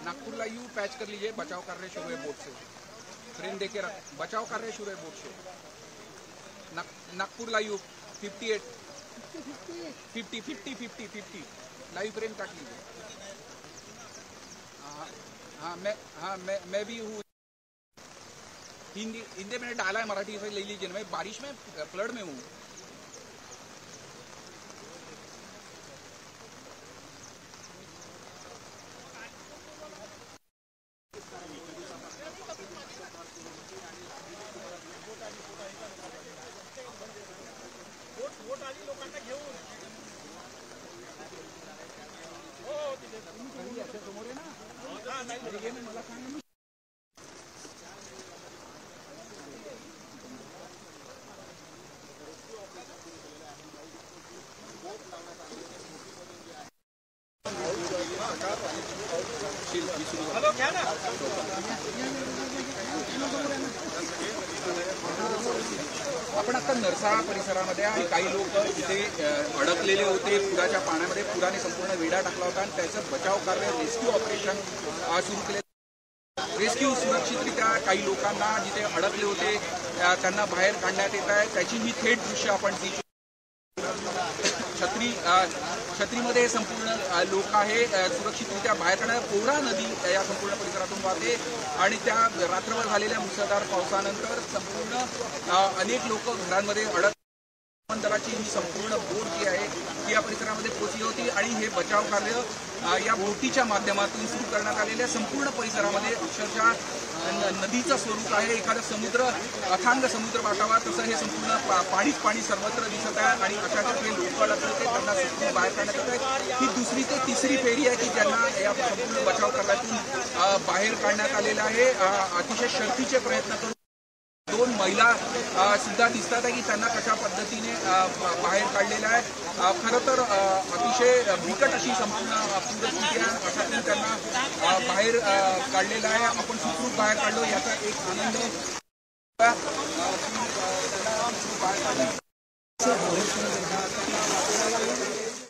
नागपुर ला यू पैच कर लीजिए, बचाव कार्य शुरू है बोट से, ट्रेन देके रख, बचाव कार्य शुरू है बोट से। नागपुर ला यू 58 50 लाइव ट्रेन काट लीजिए। हाँ मैं भी हूँ, हिंदी मैंने डाला है, मराठी से ले लीजिए। मैं बारिश में फ्लड में हूँ। समोर आहे ना, मला सांग। आपण आता नरसाळा परिसरामध्ये आणि काही लोक इथे अडकलेले होते पुराच्या पाण्यामध्ये। पुराने संपूर्ण वेढा टाकला होता आणि त्याचं बचाव कार्य, रेस्क्यू ऑपरेशन सुरू केले। रेस्क्यू सुरक्षितरित्या काही लोकांना जिथे अडकले होते त्यांना बाहेर काढण्यात येत आहे। त्याची ही थेट दृश्य आपण छत्रीमध्ये संपूर्ण लोक आहे सुरक्षितरित्या बाहेर काढण्यात। पोहरा नदी या संपूर्ण परिसरातून वाहते आणि त्या रात्रभर झालेल्या मुसळधार पावसानंतर संपूर्ण अनेक लोक घरांमध्ये अडक दलाची ही संपूर्ण बोट जी आहे ती या परिसरामध्ये पोहोचली होती आणि हे बचाव कार्य या बोटीच्या माध्यमातून सुरू करण्यात आलेल्या संपूर्ण परिसरामध्ये अक्षरशः नदीचं स्वरूप आहे। एखादा समुद्र, अथांग समुद्र वाटावा तसं हे संपूर्ण पाणी सर्वत्र दिसत आहे आणि अशा प्रकारे लोक अडकले होते त्यांना सुटून बाहेर काढण्यात येत आहे। ही दुसरी ते तिसरी फेरी आहे की ज्यांना या संपूर्ण बचाव कार्यातून बाहेर काढण्यात आलेलं आहे। अतिशय शर्थीचे प्रयत्न करून दोन महिला सुद्धा दिसतात आहे की त्यांना कशा पद्धतीने बाहेर काढलेलं आहे। खरं तर अतिशय बिकट अशी संपूर्ण पूरस्थिती आहे, अशातून त्यांना बाहेर काढलेलं आहे। आपण सुखरूप बाहेर काढलो याचा एक आनंद